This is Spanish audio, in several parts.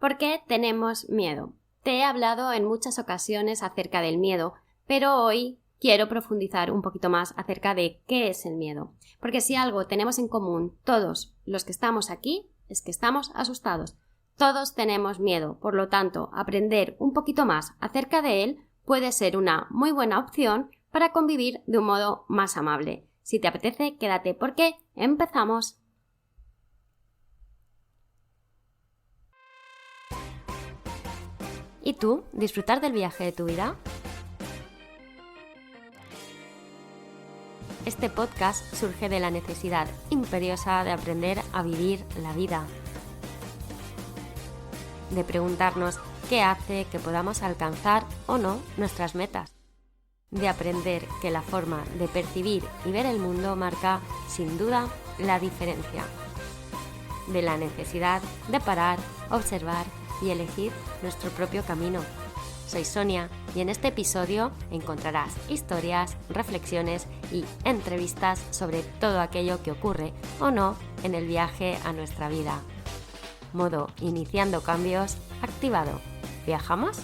¿Por qué tenemos miedo? Te he hablado en muchas ocasiones acerca del miedo, pero hoy quiero profundizar un poquito más acerca de qué es el miedo. Porque si algo tenemos en común todos los que estamos aquí, es que estamos asustados. Todos tenemos miedo, por lo tanto, aprender un poquito más acerca de él puede ser una muy buena opción para convivir de un modo más amable. Si te apetece, quédate porque empezamos. ¿Y tú? ¿Disfrutar del viaje de tu vida? Este podcast surge de la necesidad imperiosa de aprender a vivir la vida, de preguntarnos qué hace que podamos alcanzar o no nuestras metas, de aprender que la forma de percibir y ver el mundo marca, sin duda, la diferencia, de la necesidad de parar, observar y elegir nuestro propio camino. Soy Sonia y en este episodio encontrarás historias, reflexiones y entrevistas sobre todo aquello que ocurre o no en el viaje a nuestra vida. Modo iniciando cambios activado. ¿Viajamos?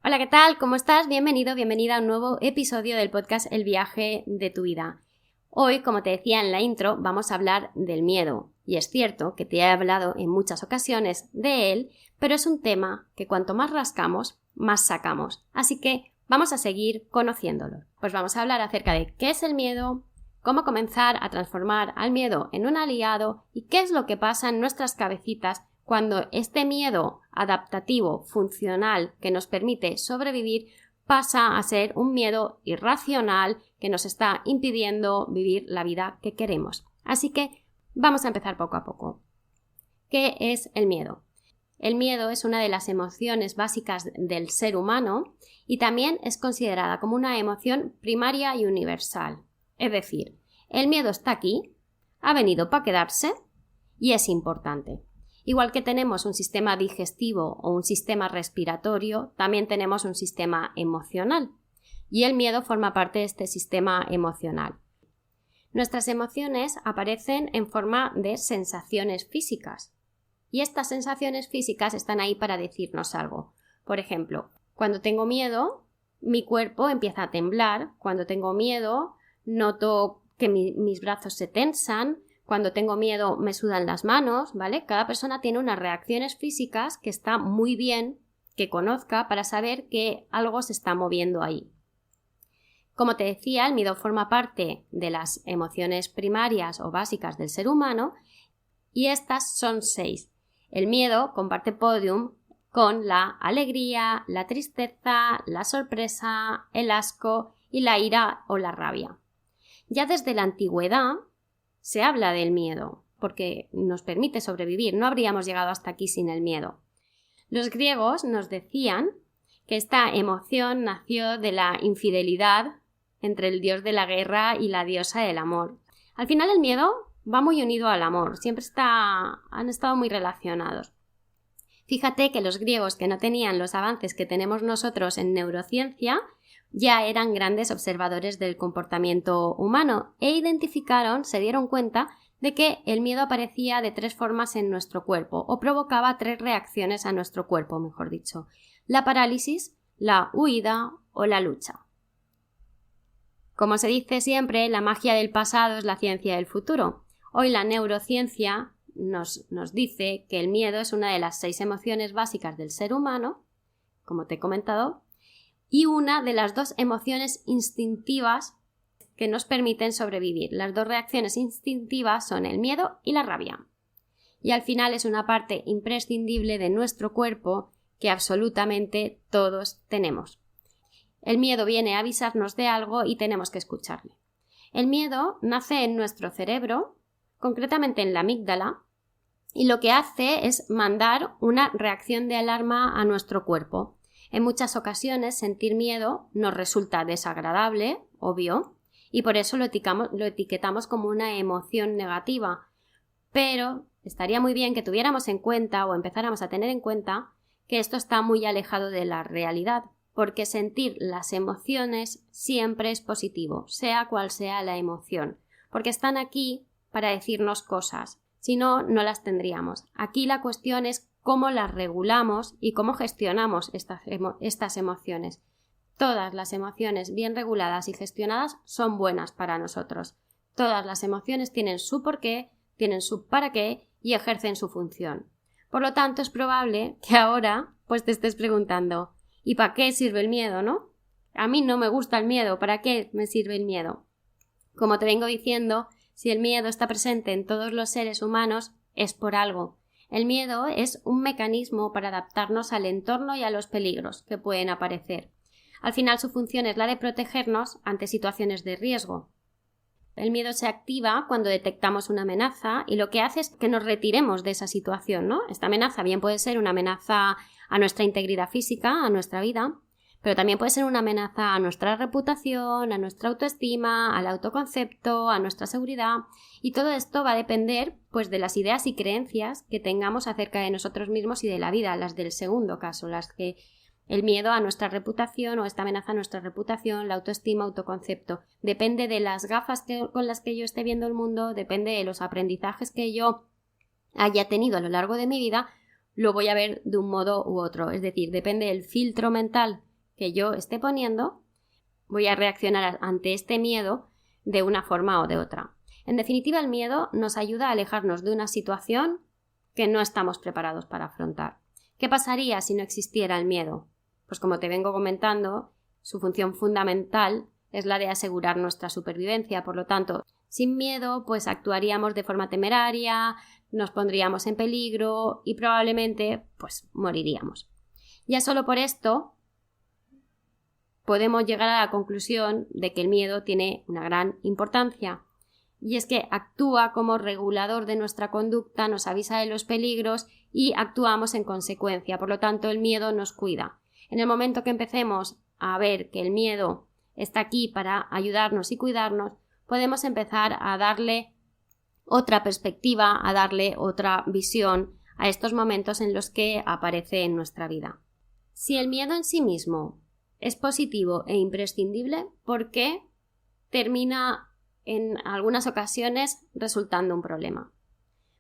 Hola, ¿qué tal? ¿Cómo estás? Bienvenido, bienvenida a un nuevo episodio del podcast El viaje de tu vida. Hoy, como te decía en la intro, vamos a hablar del miedo. Y es cierto que te he hablado en muchas ocasiones de él, pero es un tema que cuanto más rascamos, más sacamos. Así que vamos a seguir conociéndolo. Pues vamos a hablar acerca de qué es el miedo, cómo comenzar a transformar al miedo en un aliado y qué es lo que pasa en nuestras cabecitas cuando este miedo adaptativo, funcional, que nos permite sobrevivir, pasa a ser un miedo irracional que nos está impidiendo vivir la vida que queremos. Así que vamos a empezar poco a poco. ¿Qué es el miedo? El miedo es una de las emociones básicas del ser humano y también es considerada como una emoción primaria y universal. Es decir, el miedo está aquí, ha venido para quedarse y es importante. Igual que tenemos un sistema digestivo o un sistema respiratorio, también tenemos un sistema emocional y el miedo forma parte de este sistema emocional. Nuestras emociones aparecen en forma de sensaciones físicas y estas sensaciones físicas están ahí para decirnos algo. Por ejemplo, cuando tengo miedo, mi cuerpo empieza a temblar. Cuando tengo miedo, noto que mis brazos se tensan. Cuando tengo miedo, me sudan las manos, ¿vale? Cada persona tiene unas reacciones físicas que está muy bien que conozca para saber que algo se está moviendo ahí. Como te decía, el miedo forma parte de las emociones primarias o básicas del ser humano y estas son 6. El miedo comparte podium con la alegría, la tristeza, la sorpresa, el asco y la ira o la rabia. Ya desde la antigüedad se habla del miedo porque nos permite sobrevivir. No habríamos llegado hasta aquí sin el miedo. Los griegos nos decían que esta emoción nació de la infidelidad entre el dios de la guerra y la diosa del amor. Al final el miedo va muy unido al amor, han estado muy relacionados. Fíjate que los griegos que no tenían los avances que tenemos nosotros en neurociencia ya eran grandes observadores del comportamiento humano e se dieron cuenta de que el miedo aparecía de 3 formas en nuestro cuerpo o provocaba 3 reacciones a nuestro cuerpo, mejor dicho: la parálisis, la huida o la lucha. Como se dice siempre, la magia del pasado es la ciencia del futuro. Hoy la neurociencia nos dice que el miedo es una de las 6 emociones básicas del ser humano, como te he comentado, y una de las 2 emociones instintivas que nos permiten sobrevivir. Las 2 reacciones instintivas son el miedo y la rabia. Y al final es una parte imprescindible de nuestro cuerpo que absolutamente todos tenemos. El miedo viene a avisarnos de algo y tenemos que escucharle. El miedo nace en nuestro cerebro, concretamente en la amígdala, y lo que hace es mandar una reacción de alarma a nuestro cuerpo. En muchas ocasiones sentir miedo nos resulta desagradable, obvio, y por eso lo etiquetamos como una emoción negativa. Pero estaría muy bien que tuviéramos en cuenta o empezáramos a tener en cuenta que esto está muy alejado de la realidad, porque sentir las emociones siempre es positivo, sea cual sea la emoción, porque están aquí para decirnos cosas. Si no, no las tendríamos. Aquí la cuestión es cómo las regulamos y cómo gestionamos estas emociones. Todas las emociones bien reguladas y gestionadas son buenas para nosotros. Todas las emociones tienen su porqué, tienen su para qué y ejercen su función. Por lo tanto, es probable que ahora pues te estés preguntando ¿y para qué sirve el miedo, no? A mí no me gusta el miedo, ¿para qué me sirve el miedo? Como te vengo diciendo, si el miedo está presente en todos los seres humanos, es por algo. El miedo es un mecanismo para adaptarnos al entorno y a los peligros que pueden aparecer. Al final su función es la de protegernos ante situaciones de riesgo. El miedo se activa cuando detectamos una amenaza y lo que hace es que nos retiremos de esa situación, ¿no? Esta amenaza bien puede ser una amenaza a nuestra integridad física, a nuestra vida, pero también puede ser una amenaza a nuestra reputación, a nuestra autoestima, al autoconcepto, a nuestra seguridad, y todo esto va a depender pues de las ideas y creencias que tengamos acerca de nosotros mismos y de la vida, las del segundo caso, las que el miedo a nuestra reputación o esta amenaza a nuestra reputación, la autoestima, autoconcepto. Depende de las gafas con las que yo esté viendo el mundo, depende de los aprendizajes que yo haya tenido a lo largo de mi vida, lo voy a ver de un modo u otro. Es decir, depende del filtro mental que yo esté poniendo, voy a reaccionar ante este miedo de una forma o de otra. En definitiva, el miedo nos ayuda a alejarnos de una situación que no estamos preparados para afrontar. ¿Qué pasaría si no existiera el miedo? Pues como te vengo comentando, su función fundamental es la de asegurar nuestra supervivencia. Por lo tanto, sin miedo, pues actuaríamos de forma temeraria, nos pondríamos en peligro y probablemente, pues, moriríamos. Ya solo por esto podemos llegar a la conclusión de que el miedo tiene una gran importancia. Y es que actúa como regulador de nuestra conducta, nos avisa de los peligros y actuamos en consecuencia. Por lo tanto, el miedo nos cuida. En el momento que empecemos a ver que el miedo está aquí para ayudarnos y cuidarnos, podemos empezar a darle otra perspectiva, a darle otra visión a estos momentos en los que aparece en nuestra vida. Si el miedo en sí mismo es positivo e imprescindible, ¿por qué termina en algunas ocasiones resultando un problema?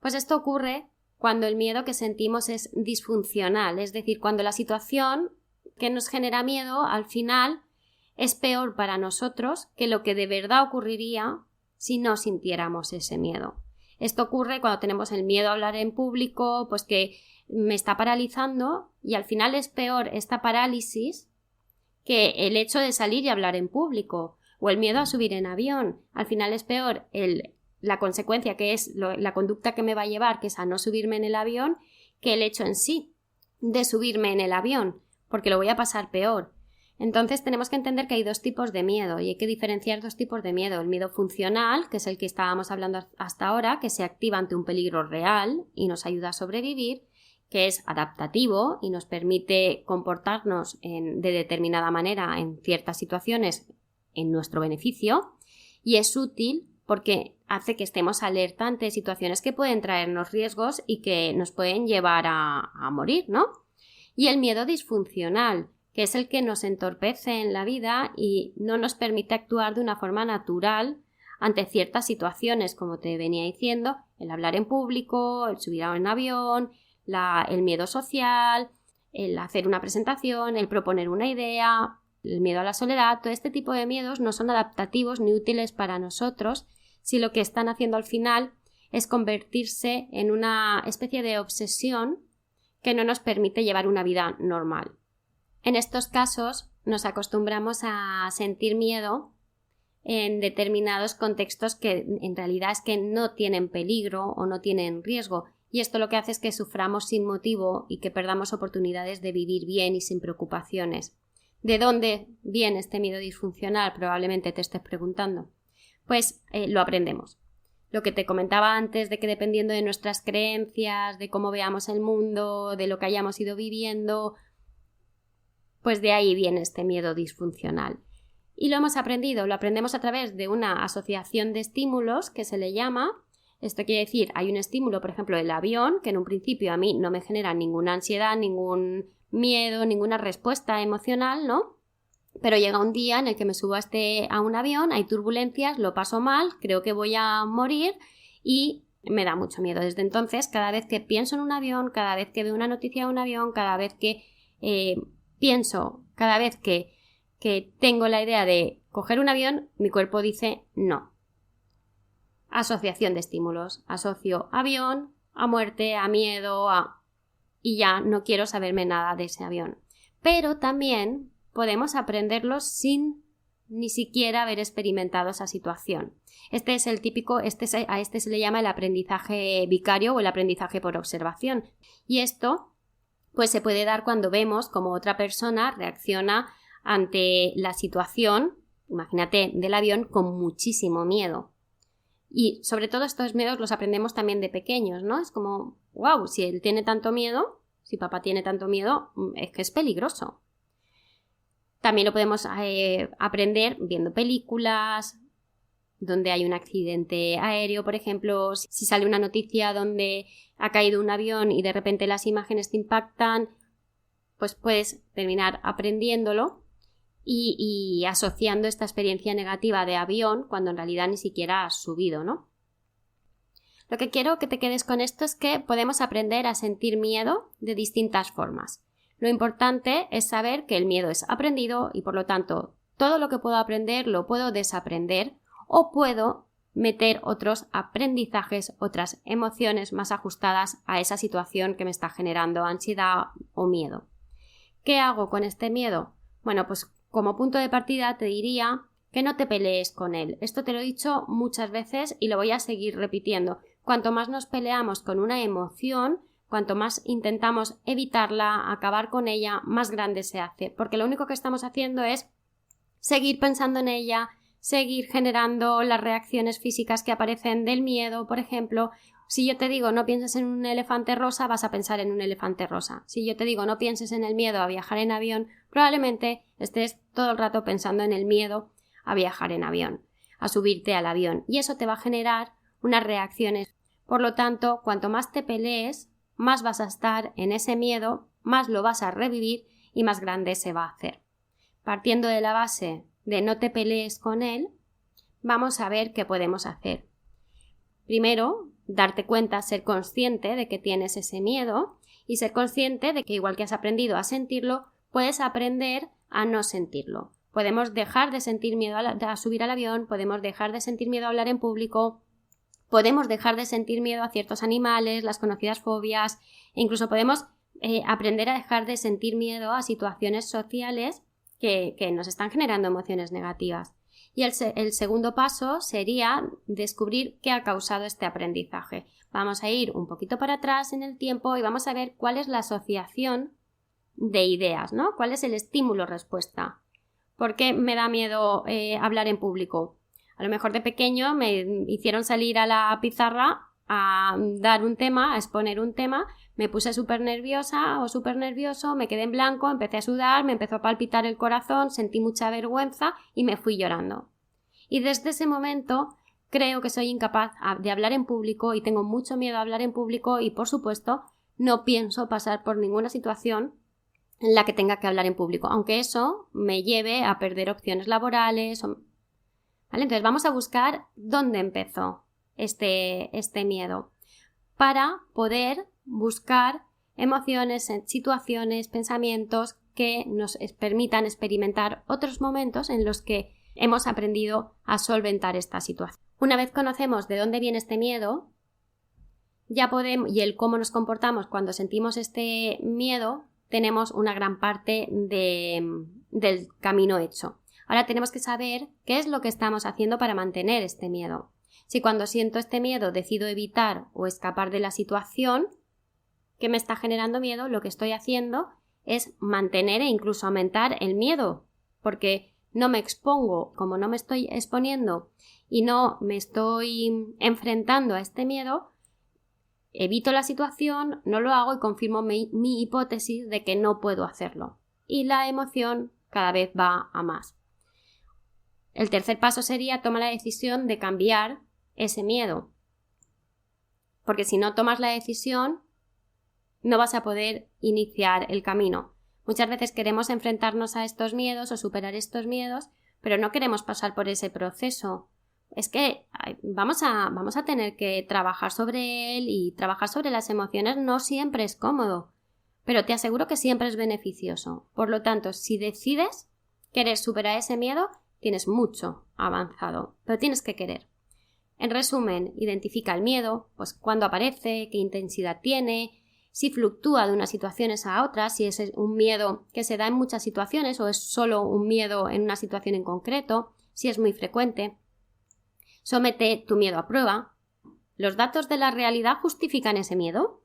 Pues esto ocurre cuando el miedo que sentimos es disfuncional, es decir, cuando la situación que nos genera miedo al final es peor para nosotros que lo que de verdad ocurriría si no sintiéramos ese miedo. Esto ocurre cuando tenemos el miedo a hablar en público, pues que me está paralizando y al final es peor esta parálisis que el hecho de salir y hablar en público, o el miedo a subir en avión. Al final es peor la consecuencia, que es la conducta que me va a llevar, que es a no subirme en el avión, que el hecho en sí de subirme en el avión, porque lo voy a pasar peor. Entonces tenemos que entender que hay dos tipos de miedo y hay que diferenciar dos tipos de miedo. El miedo funcional, que es el que estábamos hablando hasta ahora, que se activa ante un peligro real y nos ayuda a sobrevivir, que es adaptativo y nos permite comportarnos de determinada manera en ciertas situaciones en nuestro beneficio, y es útil porque hace que estemos alerta ante situaciones que pueden traernos riesgos y que nos pueden llevar a morir, ¿no? Y el miedo disfuncional, que es el que nos entorpece en la vida y no nos permite actuar de una forma natural ante ciertas situaciones, como te venía diciendo, el hablar en público, el subir a un avión, el miedo social, el hacer una presentación, el proponer una idea, el miedo a la soledad. Todo este tipo de miedos no son adaptativos ni útiles para nosotros si lo que están haciendo al final es convertirse en una especie de obsesión que no nos permite llevar una vida normal. En estos casos nos acostumbramos a sentir miedo en determinados contextos que en realidad es que no tienen peligro o no tienen riesgo, y esto lo que hace es que suframos sin motivo y que perdamos oportunidades de vivir bien y sin preocupaciones. ¿De dónde viene este miedo disfuncional? Probablemente te estés preguntando. Pues lo aprendemos. Lo que te comentaba antes de que dependiendo de nuestras creencias, de cómo veamos el mundo, de lo que hayamos ido viviendo, pues de ahí viene este miedo disfuncional. Y lo aprendemos a través de una asociación de estímulos que se le llama. Esto quiere decir, hay un estímulo, por ejemplo, el avión, que en un principio a mí no me genera ninguna ansiedad, ningún miedo, ninguna respuesta emocional, ¿no? Pero llega un día en el que me subo a un avión, hay turbulencias, lo paso mal, creo que voy a morir y me da mucho miedo. Desde entonces, cada vez que pienso en un avión, cada vez que veo una noticia de un avión, cada vez que cada vez que tengo la idea de coger un avión, mi cuerpo dice no. Asociación de estímulos. Asocio avión a muerte, a miedo, y ya no quiero saberme nada de ese avión. Pero también podemos aprenderlos sin ni siquiera haber experimentado esa situación. Este es el típico, a este se le llama el aprendizaje vicario o el aprendizaje por observación. Y esto pues se puede dar cuando vemos cómo otra persona reacciona ante la situación, imagínate, del avión con muchísimo miedo. Y sobre todo estos miedos los aprendemos también de pequeños, ¿no? Es como, wow, si él tiene tanto miedo, si papá tiene tanto miedo, es que es peligroso. También lo podemos aprender viendo películas donde hay un accidente aéreo, por ejemplo, si sale una noticia donde ha caído un avión y de repente las imágenes te impactan, pues puedes terminar aprendiéndolo y asociando esta experiencia negativa de avión cuando en realidad ni siquiera has subido, ¿no? Lo que quiero que te quedes con esto es que podemos aprender a sentir miedo de distintas formas. Lo importante es saber que el miedo es aprendido y por lo tanto todo lo que puedo aprender lo puedo desaprender o puedo meter otros aprendizajes, otras emociones más ajustadas a esa situación que me está generando ansiedad o miedo. ¿Qué hago con este miedo? Bueno, pues como punto de partida te diría que no te pelees con él. Esto te lo he dicho muchas veces y lo voy a seguir repitiendo. Cuanto más nos peleamos con una emoción, cuanto más intentamos evitarla, acabar con ella, más grande se hace. Porque lo único que estamos haciendo es seguir pensando en ella, seguir generando las reacciones físicas que aparecen del miedo. Por ejemplo, si yo te digo no pienses en un elefante rosa, vas a pensar en un elefante rosa. Si yo te digo no pienses en el miedo a viajar en avión, probablemente estés todo el rato pensando en el miedo a viajar en avión, a subirte al avión. Y eso te va a generar unas reacciones. Por lo tanto, cuanto más te pelees, más vas a estar en ese miedo, más lo vas a revivir y más grande se va a hacer. Partiendo de la base de no te pelees con él, vamos a ver qué podemos hacer. Primero, darte cuenta, ser consciente de que tienes ese miedo y ser consciente de que igual que has aprendido a sentirlo, puedes aprender a no sentirlo. Podemos dejar de sentir miedo a subir al avión, podemos dejar de sentir miedo a hablar en público, podemos dejar de sentir miedo a ciertos animales, las conocidas fobias, e incluso podemos aprender a dejar de sentir miedo a situaciones sociales que nos están generando emociones negativas. Y el segundo paso sería descubrir qué ha causado este aprendizaje. Vamos a ir un poquito para atrás en el tiempo y vamos a ver cuál es la asociación de ideas, ¿no? ¿Cuál es el estímulo-respuesta? ¿Por qué me da miedo hablar en público? A lo mejor de pequeño me hicieron salir a la pizarra a dar un tema, a exponer un tema, me puse súper nerviosa o súper nervioso, me quedé en blanco, empecé a sudar, me empezó a palpitar el corazón, sentí mucha vergüenza y me fui llorando. Y desde ese momento creo que soy incapaz de hablar en público y tengo mucho miedo a hablar en público y, por supuesto, no pienso pasar por ninguna situación en la que tenga que hablar en público, aunque eso me lleve a perder opciones laborales. ¿Vale? Entonces vamos a buscar dónde empezó este miedo para poder buscar emociones, situaciones, pensamientos que nos permitan experimentar otros momentos en los que hemos aprendido a solventar esta situación. Una vez conocemos de dónde viene este miedo, ya podemos, y el cómo nos comportamos cuando sentimos este miedo, tenemos una gran parte del camino hecho. Ahora tenemos que saber qué es lo que estamos haciendo para mantener este miedo. Si cuando siento este miedo decido evitar o escapar de la situación que me está generando miedo, lo que estoy haciendo es mantener e incluso aumentar el miedo, porque no me expongo, como no me estoy exponiendo y no me estoy enfrentando a este miedo, evito la situación, no lo hago y confirmo mi hipótesis de que no puedo hacerlo. Y la emoción cada vez va a más. El tercer paso sería tomar la decisión de cambiar ese miedo. Porque si no tomas la decisión, no vas a poder iniciar el camino. Muchas veces queremos enfrentarnos a estos miedos o superar estos miedos, pero no queremos pasar por ese proceso, es que vamos a tener que trabajar sobre él, y trabajar sobre las emociones no siempre es cómodo, pero te aseguro que siempre es beneficioso. Por lo tanto, si decides querer superar ese miedo, tienes mucho avanzado, pero tienes que querer. En resumen, identifica el miedo, pues cuándo aparece, qué intensidad tiene, si fluctúa de unas situaciones a otras, si es un miedo que se da en muchas situaciones o es solo un miedo en una situación en concreto, si es muy frecuente. Somete tu miedo a prueba. ¿Los datos de la realidad justifican ese miedo?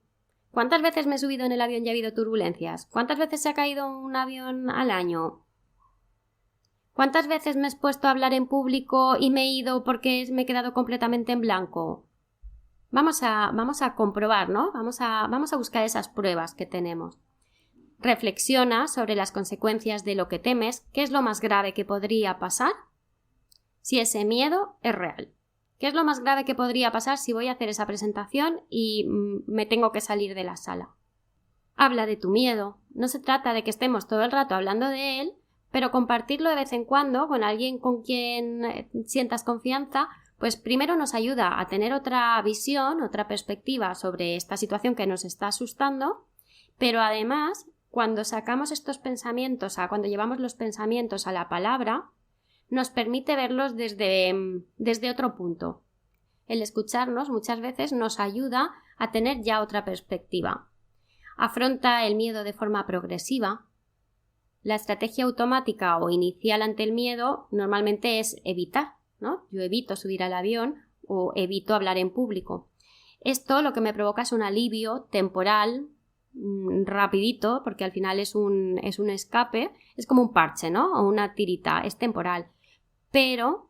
¿Cuántas veces me he subido en el avión y ha habido turbulencias? ¿Cuántas veces se ha caído un avión al año? ¿Cuántas veces me he puesto a hablar en público y me he ido porque me he quedado completamente en blanco? Vamos a comprobar, ¿no? Vamos a buscar esas pruebas que tenemos. Reflexiona sobre las consecuencias de lo que temes. ¿Qué es lo más grave que podría pasar si ese miedo es real? ¿Qué es lo más grave que podría pasar si voy a hacer esa presentación y me tengo que salir de la sala? Habla de tu miedo. No se trata de que estemos todo el rato hablando de él, pero compartirlo de vez en cuando con alguien con quien sientas confianza, pues primero nos ayuda a tener otra visión, otra perspectiva sobre esta situación que nos está asustando, pero además, cuando sacamos estos pensamientos, cuando llevamos los pensamientos a la palabra, nos permite verlos desde otro punto. El escucharnos muchas veces nos ayuda a tener ya otra perspectiva. Afronta el miedo de forma progresiva. La estrategia automática o inicial ante el miedo normalmente es evitar, ¿no? Yo evito subir al avión o evito hablar en público. Esto lo que me provoca es un alivio temporal, rapidito, porque al final es un escape, es como un parche, ¿no? O una tirita, es temporal. Pero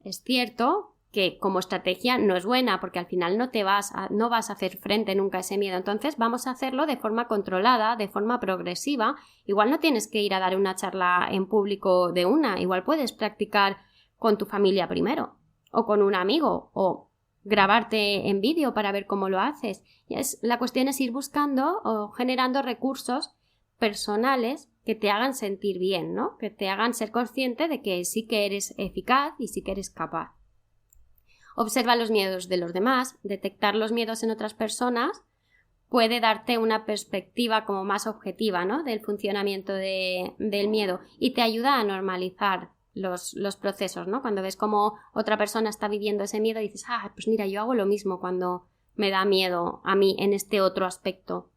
es cierto que como estrategia no es buena, porque al final no vas a hacer frente nunca a ese miedo. Entonces vamos a hacerlo de forma controlada, de forma progresiva. Igual no tienes que ir a dar una charla en público de una, igual puedes practicar con tu familia primero, o con un amigo, o grabarte en vídeo para ver cómo lo haces. La cuestión es ir buscando o generando recursos personales que te hagan sentir bien, ¿no? Que te hagan ser consciente de que sí que eres eficaz y sí que eres capaz. Observa los miedos de los demás. Detectar los miedos en otras personas puede darte una perspectiva como más objetiva, ¿no? Del funcionamiento del miedo, y te ayuda a normalizar los procesos, ¿no? Cuando ves cómo otra persona está viviendo ese miedo, dices, pues mira, yo hago lo mismo cuando me da miedo a mí en este otro aspecto.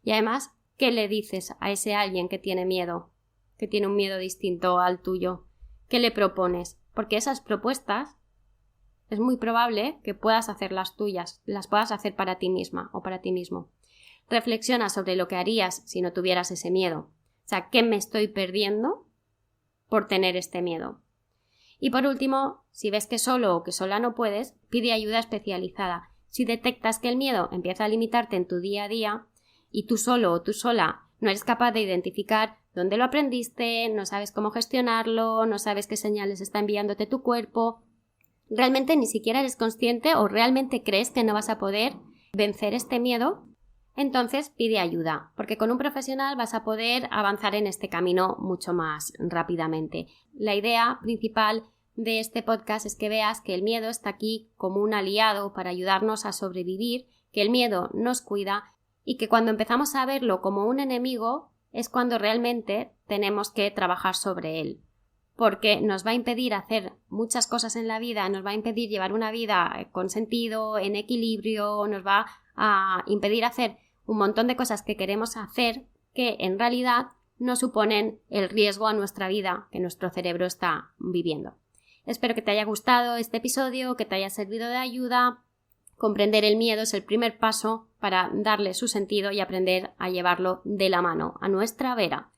Y además, ¿qué le dices a ese alguien que tiene miedo, que tiene un miedo distinto al tuyo? ¿Qué le propones? Porque esas propuestas es muy probable que puedas hacer las tuyas, las puedas hacer para ti misma o para ti mismo. Reflexiona sobre lo que harías si no tuvieras ese miedo. O sea, ¿qué me estoy perdiendo por tener este miedo? Y por último, si ves que solo o que sola no puedes, pide ayuda especializada. Si detectas que el miedo empieza a limitarte en tu día a día y tú solo o tú sola no eres capaz de identificar dónde lo aprendiste, no sabes cómo gestionarlo, no sabes qué señales está enviándote tu cuerpo, realmente ni siquiera eres consciente o realmente crees que no vas a poder vencer este miedo, entonces pide ayuda, porque con un profesional vas a poder avanzar en este camino mucho más rápidamente. La idea principal de este podcast es que veas que el miedo está aquí como un aliado para ayudarnos a sobrevivir, que el miedo nos cuida y que cuando empezamos a verlo como un enemigo es cuando realmente tenemos que trabajar sobre él. Porque nos va a impedir hacer muchas cosas en la vida, nos va a impedir llevar una vida con sentido, en equilibrio, nos va a impedir hacer un montón de cosas que queremos hacer que en realidad no suponen el riesgo a nuestra vida que nuestro cerebro está viviendo. Espero que te haya gustado este episodio, que te haya servido de ayuda. Comprender el miedo es el primer paso para darle su sentido y aprender a llevarlo de la mano, a nuestra vera.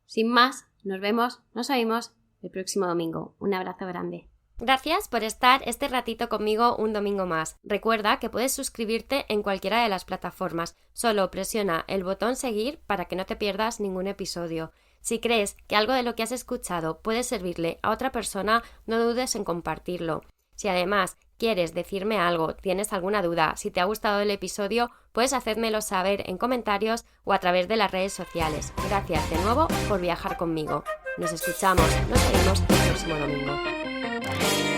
Sin más, nos oímos el próximo domingo. Un abrazo grande. Gracias por estar este ratito conmigo un domingo más. Recuerda que puedes suscribirte en cualquiera de las plataformas. Solo presiona el botón seguir para que no te pierdas ningún episodio. Si crees que algo de lo que has escuchado puede servirle a otra persona, no dudes en compartirlo. Si además quieres decirme algo, tienes alguna duda, si te ha gustado el episodio, puedes hacérmelo saber en comentarios o a través de las redes sociales. Gracias de nuevo por viajar conmigo. Nos escuchamos, nos vemos el próximo domingo.